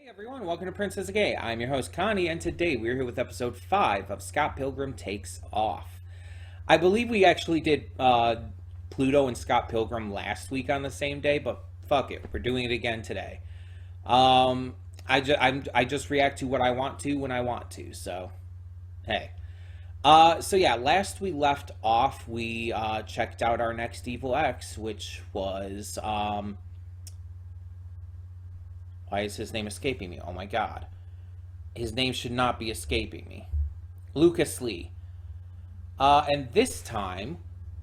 Hey everyone, welcome to Princess Gay. I'm your host Connie, and today we're here with episode 5 of Scott Pilgrim Takes Off. I believe we actually did Pluto and Scott Pilgrim last week on the same day, but fuck it, we're doing it again today. I just react to what I want to when I want to, so hey. So yeah, last we left off, we checked out our next Evil X, which was why is his name escaping me? Oh my god. His name should not be escaping me. Lucas Lee. And this time,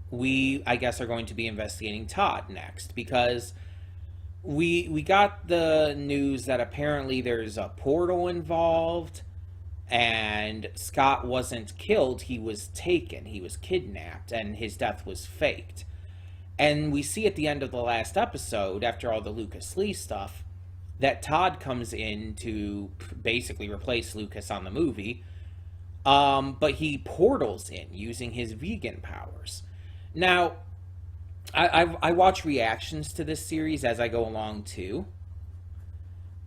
we, I guess, are going to be investigating Todd next, because we got the news that apparently there's a portal involved, and Scott wasn't killed, he was taken, he was kidnapped, and his death was faked. And we see at the end of the last episode, after all the Lucas Lee stuff, that Todd comes in to basically replace Lucas on the movie, but he portals in using his vegan powers. Now, I watch reactions to this series as I go along too,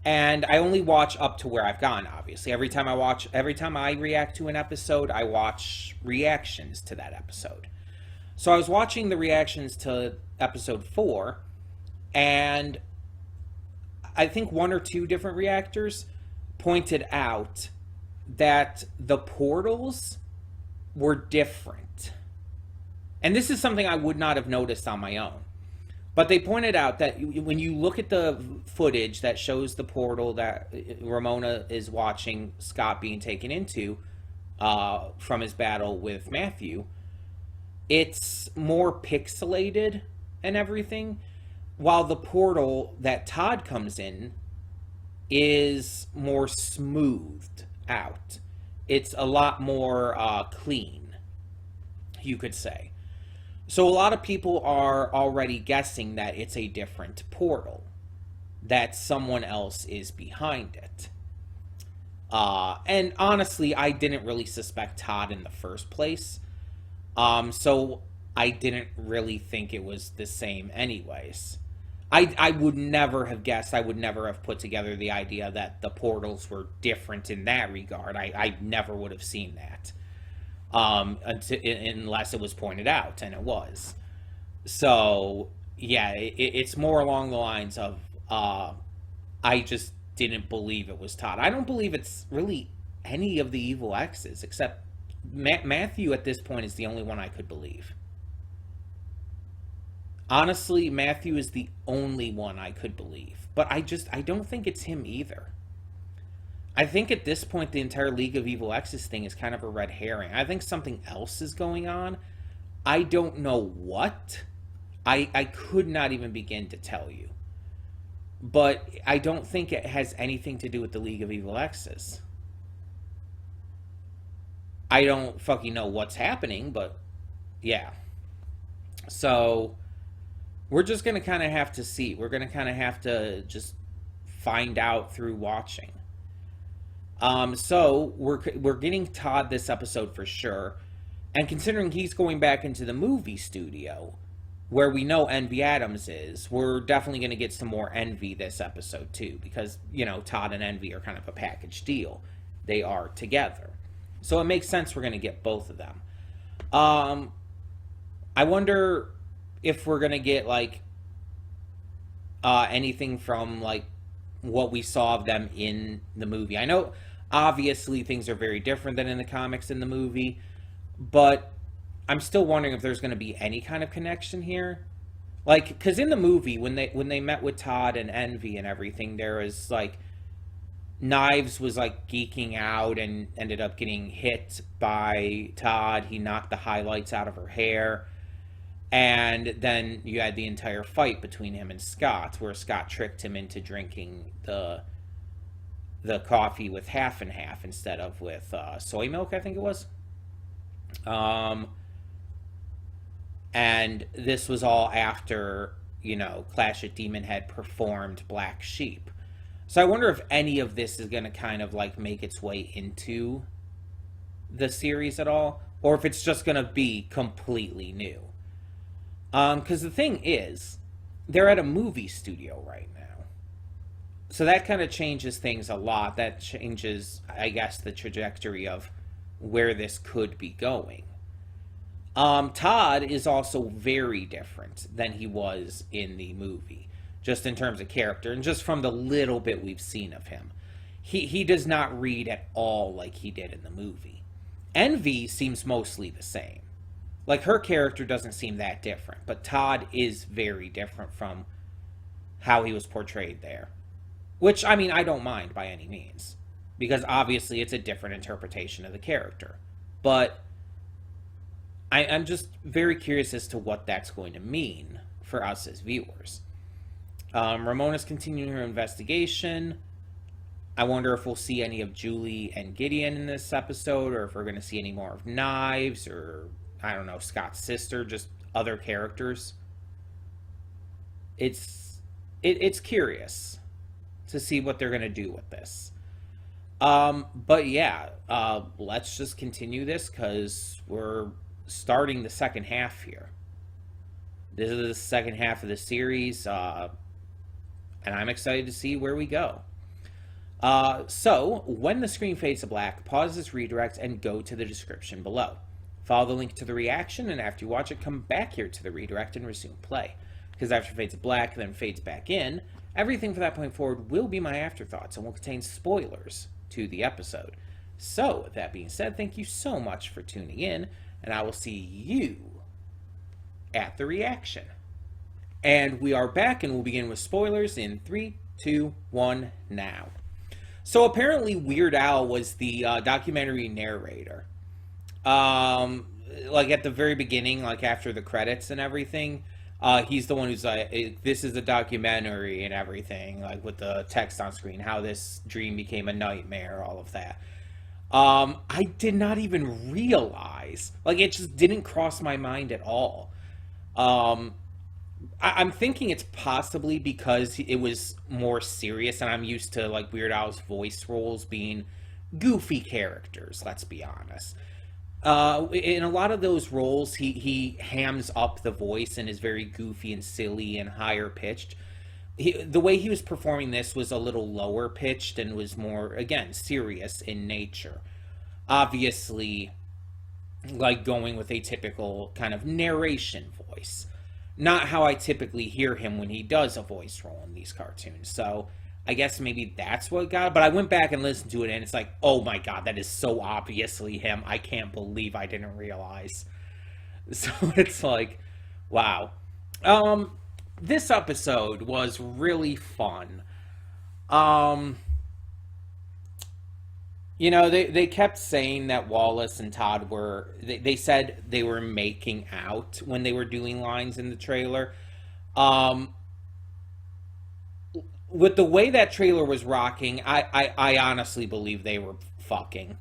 and I only watch up to where I've gone. Obviously, every time I react to an episode, I watch reactions to that episode. So I was watching the reactions to episode 4, and I think one or two different reactors pointed out that the portals were different. And this is something I would not have noticed on my own. But they pointed out that when you look at the footage that shows the portal that Ramona is watching Scott being taken into from his battle with Matthew, it's more pixelated and everything, while the portal that Todd comes in is more smoothed out. It's a lot more clean, you could say. So a lot of people are already guessing that it's a different portal, that someone else is behind it. And honestly, I didn't really suspect Todd in the first place. So I didn't really think it was the same anyways. I would never have guessed, I would never have put together the idea that the portals were different in that regard. I never would have seen that. Unless it was pointed out, and it was. So, yeah, it's more along the lines of, I just didn't believe it was Todd. I don't believe it's really any of the Evil X's, except Matthew at this point is the only one I could believe. Honestly, Matthew is the only one I could believe. But I don't think it's him either. I think at this point the entire League of Evil X's thing is kind of a red herring. I think something else is going on. I don't know what. I could not even begin to tell you. But I don't think it has anything to do with the League of Evil X's. I don't fucking know what's happening, but yeah. So we're just going to kind of have to see. We're going to kind of have to just find out through watching. So we're getting Todd this episode for sure. And considering he's going back into the movie studio, where we know Envy Adams is, we're definitely going to get some more Envy this episode too. Because, you know, Todd and Envy are kind of a package deal. They are together. So it makes sense we're going to get both of them. I wonder if we're going to get, like, anything from, like, what we saw of them in the movie. I know, obviously, things are very different than in the comics in the movie, but I'm still wondering if there's going to be any kind of connection here. Like, because in the movie, when they met with Todd and Envy and everything, there was, like, Knives was, like, geeking out and ended up getting hit by Todd. He knocked the highlights out of her hair. And then you had the entire fight between him and Scott, where Scott tricked him into drinking the coffee with half and half instead of with soy milk, I think it was. And this was all after, you know, Clash at Demon had performed Black Sheep. So I wonder if any of this is going to kind of, like, make its way into the series at all, or if it's just going to be completely new. Because the thing is, they're at a movie studio right now. So that kind of changes things a lot. That changes, I guess, the trajectory of where this could be going. Todd is also very different than he was in the movie, just in terms of character and just from the little bit we've seen of him. He does not read at all like he did in the movie. Envy seems mostly the same. Like, her character doesn't seem that different, but Todd is very different from how he was portrayed there. Which, I mean, I don't mind by any means, because obviously it's a different interpretation of the character. But I'm just very curious as to what that's going to mean for us as viewers. Ramona's continuing her investigation. I wonder if we'll see any of Julie and Gideon in this episode, or if we're going to see any more of Knives, or, I don't know, Scott's sister, just other characters. It's curious to see what they're going to do with this. But yeah, let's just continue this, because we're starting the second half here. This is the second half of the series, and I'm excited to see where we go. So, when the screen fades to black, pause this redirect and go to the description below. Follow the link to the reaction, and after you watch it, come back here to the redirect and resume play. Because after it fades to black, then fades back in, everything from that point forward will be my afterthoughts and will contain spoilers to the episode. So, with that being said, thank you so much for tuning in, and I will see you at the reaction. And we are back, and we'll begin with spoilers in 3, 2, 1, now. So apparently Weird Al was the documentary narrator. Like at the very beginning, like after the credits and everything, he's the one who's like, this is a documentary and everything, like with the text on screen, how this dream became a nightmare, all of that. I did not even realize, like it just didn't cross my mind at all. I'm thinking it's possibly because it was more serious, and I'm used to like Weird Al's voice roles being goofy characters, let's be honest. In a lot of those roles, he hams up the voice and is very goofy and silly and higher pitched. The way he was performing this was a little lower pitched and was more, again, serious in nature. Obviously, like going with a typical kind of narration voice. Not how I typically hear him when he does a voice role in these cartoons. So I guess maybe that's what got it. But I went back and listened to it, and it's like, oh my god, that is so obviously him. I can't believe I didn't realize. So it's like, wow. This episode was really fun. You know, they kept saying that Wallace and Todd were... They said they were making out when they were doing lines in the trailer. With the way that trailer was rocking, I honestly believe they were fucking.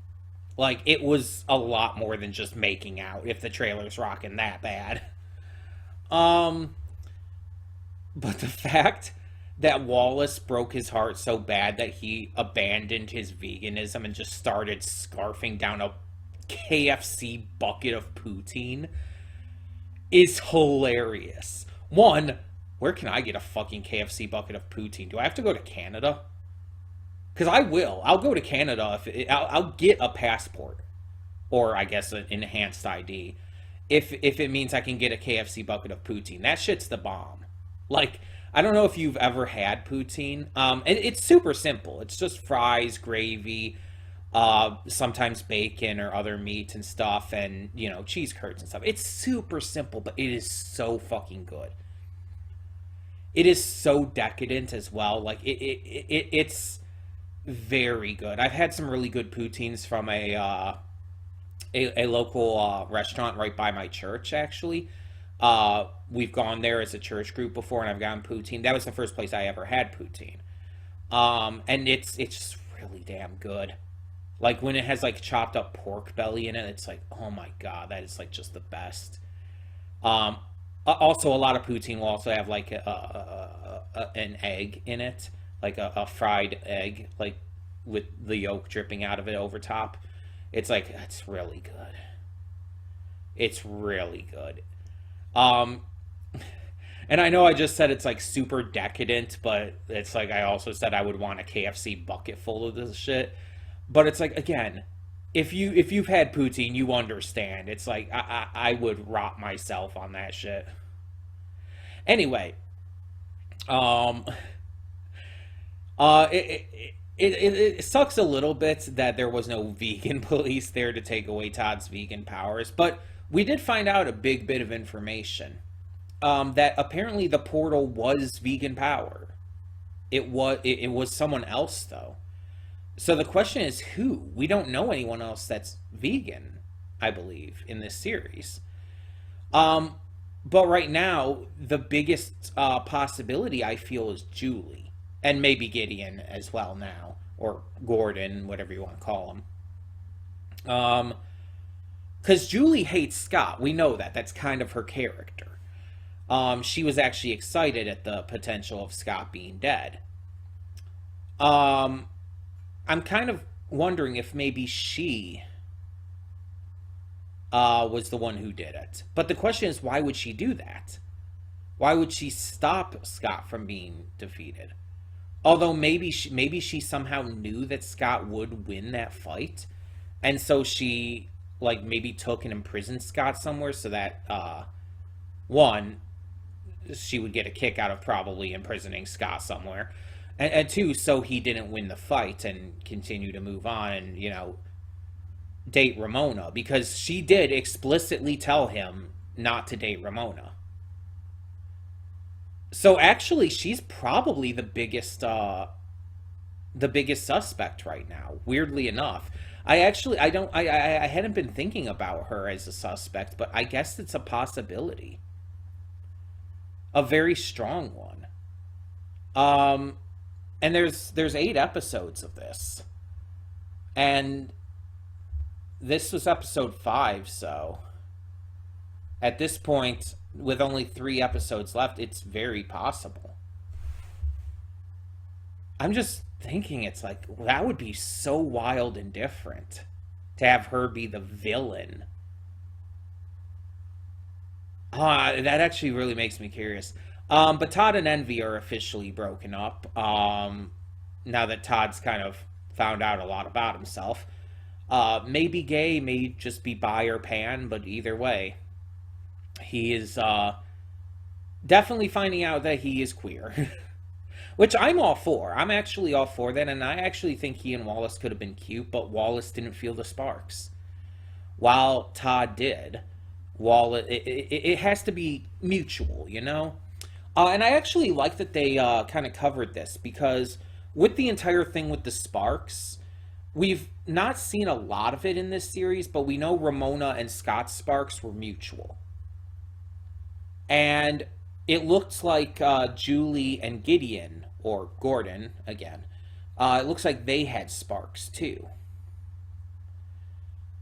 Like, it was a lot more than just making out if the trailer's rocking that bad. But the fact that Wallace broke his heart so bad that he abandoned his veganism and just started scarfing down a KFC bucket of poutine is hilarious. One, where can I get a fucking KFC bucket of poutine? Do I have to go to Canada? Because I will. I'll go to Canada. I'll get a passport. Or, I guess, an enhanced ID. If it means I can get a KFC bucket of poutine. That shit's the bomb. Like... I don't know if you've ever had poutine. It's super simple. It's just fries, gravy, sometimes bacon or other meat and stuff, and, you know, cheese curds and stuff. It's super simple, but it is so fucking good. It is so decadent as well. Like, it's very good. I've had some really good poutines from a local restaurant right by my church, actually. We've gone there as a church group before, and I've gotten poutine. That was the first place I ever had poutine. And it's just really damn good. Like, when it has, like, chopped up pork belly in it, it's like, oh my god, that is, like, just the best. Also, a lot of poutine will also have, like, an egg in it. Like, a fried egg, like, with the yolk dripping out of it over top. It's like, it's really good. It's really good. And I know I just said it's like super decadent, but it's like I also said I would want a KFC bucket full of this shit. But it's like again, if you've had poutine, you understand. It's like I would rot myself on that shit. Anyway, um, it sucks a little bit that there was no vegan police there to take away Todd's vegan powers, but we did find out a big bit of information. That apparently the portal was vegan power. It was someone else though. So the question is who? We don't know anyone else that's vegan, I believe, in this series. Um, but right now, the biggest possibility I feel is Julie, and maybe Gideon as well now, or Gordon, whatever you want to call him. Because Julie hates Scott. We know that. That's kind of her character. She was actually excited at the potential of Scott being dead. Um, I'm kind of wondering if maybe she was the one who did it. But the question is, why would she do that? Why would she stop Scott from being defeated? Although maybe she somehow knew that Scott would win that fight, and so she like maybe took and imprisoned Scott somewhere so that one, she would get a kick out of probably imprisoning Scott somewhere, and two, so he didn't win the fight and continue to move on and date Ramona, because she did explicitly tell him not to date Ramona. So actually, she's probably the biggest suspect right now. Weirdly enough, I don't I hadn't been thinking about her as a suspect, but I guess it's a possibility, a very strong one. Um, and there's 8 episodes of this, and this was episode 5, so at this point, with only 3 episodes left, it's very possible. I'm just thinking it's like that would be so wild and different to have her be the villain. That actually really makes me curious. But Todd and Envy are officially broken up. Now that Todd's kind of found out a lot about himself. Maybe gay, may just be bi or pan, but either way, he is definitely finding out that he is queer. Which I'm all for. I'm actually all for that, and I actually think he and Wallace could have been cute, but Wallace didn't feel the sparks. While Todd did, Wallace, it has to be mutual, you know? And I actually like that they kind of covered this, because with the entire thing with the sparks, we've not seen a lot of it in this series, but we know Ramona and Scott's sparks were mutual. And it looks like Julie and Gideon, or Gordon again, it looks like they had sparks too.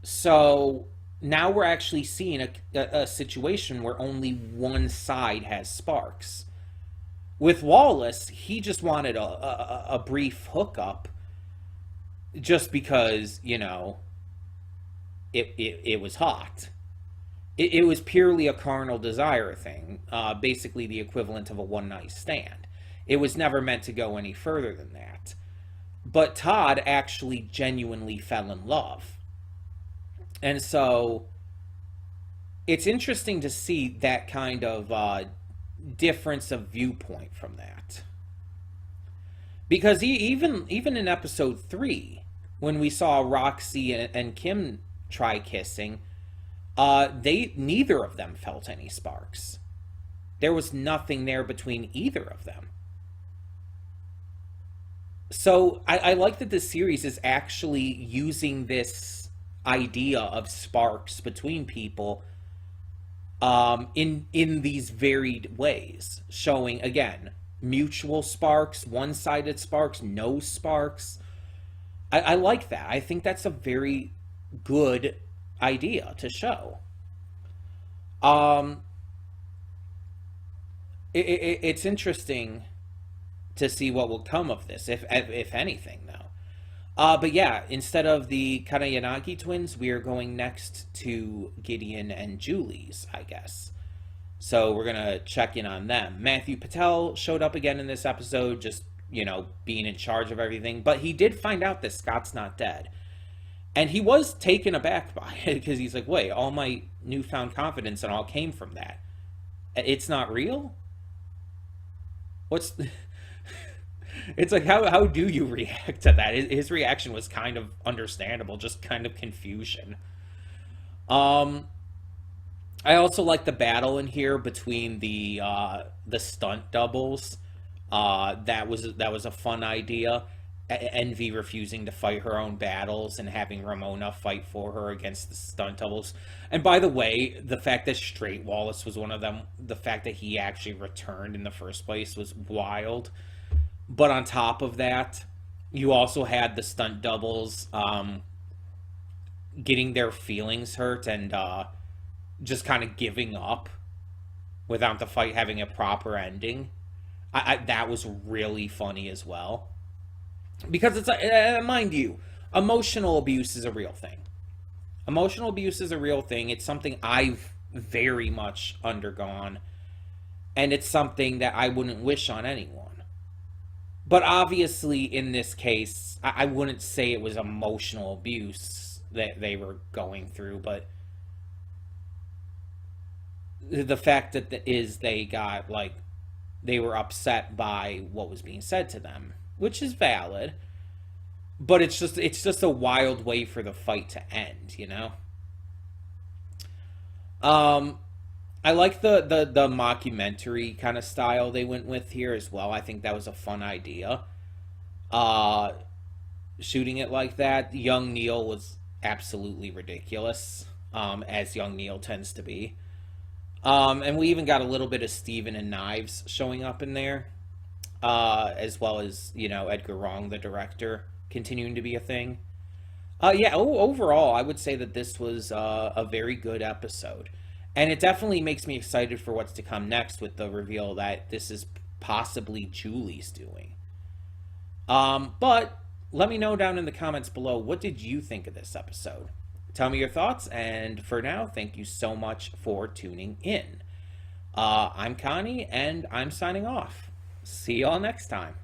So now we're actually seeing a situation where only one side has sparks. With Wallace, he just wanted a brief hookup just because, it was hot. It was purely a carnal desire thing, basically the equivalent of a one night stand. It was never meant to go any further than that. But Todd actually genuinely fell in love. And so it's interesting to see that kind of difference of viewpoint from that. Because even in episode 3, when we saw Roxy and Kim try kissing, they neither of them felt any sparks. There was nothing there between either of them. So I like that this series is actually using this idea of sparks between people in these varied ways, showing again mutual sparks, one-sided sparks, no sparks. I like that. I think that's a very good idea to show. Um, it's interesting to see what will come of this, if anything, though. But yeah, instead of the Kanayanagi twins, we are going next to Gideon and Julie's, I guess. So we're going to check in on them. Matthew Patel showed up again in this episode, just, being in charge of everything. But he did find out that Scott's not dead. And he was taken aback by it because he's like, wait, all my newfound confidence and all came from that. It's not real? What's... It's like, how do you react to that? His reaction was kind of understandable, just kind of confusion. I also like the battle in here between the stunt doubles. That was a fun idea. Envy refusing to fight her own battles and having Ramona fight for her against the stunt doubles. And by the way, the fact that Straight Wallace was one of them, the fact that he actually returned in the first place was wild. But on top of that, you also had the stunt doubles getting their feelings hurt and just kind of giving up without the fight having a proper ending. That was really funny as well. Because it's, mind you, emotional abuse is a real thing. Emotional abuse is a real thing. It's something I've very much undergone. And it's something that I wouldn't wish on anyone. But obviously, in this case, I wouldn't say it was emotional abuse that they were going through, but the fact that they got, they were upset by what was being said to them, which is valid, but it's just a wild way for the fight to end, I like the mockumentary kind of style they went with here as well. I think that was a fun idea. Shooting it like that. Young Neil was absolutely ridiculous, as young Neil tends to be. And we even got a little bit of Steven and Knives showing up in there, as well as, Edgar Wrong, the director, continuing to be a thing. Overall, I would say that this was a very good episode. And it definitely makes me excited for what's to come next with the reveal that this is possibly Julie's doing. But let me know down in the comments below, what did you think of this episode? Tell me your thoughts, and for now, thank you so much for tuning in. I'm Connie, and I'm signing off. See y'all next time.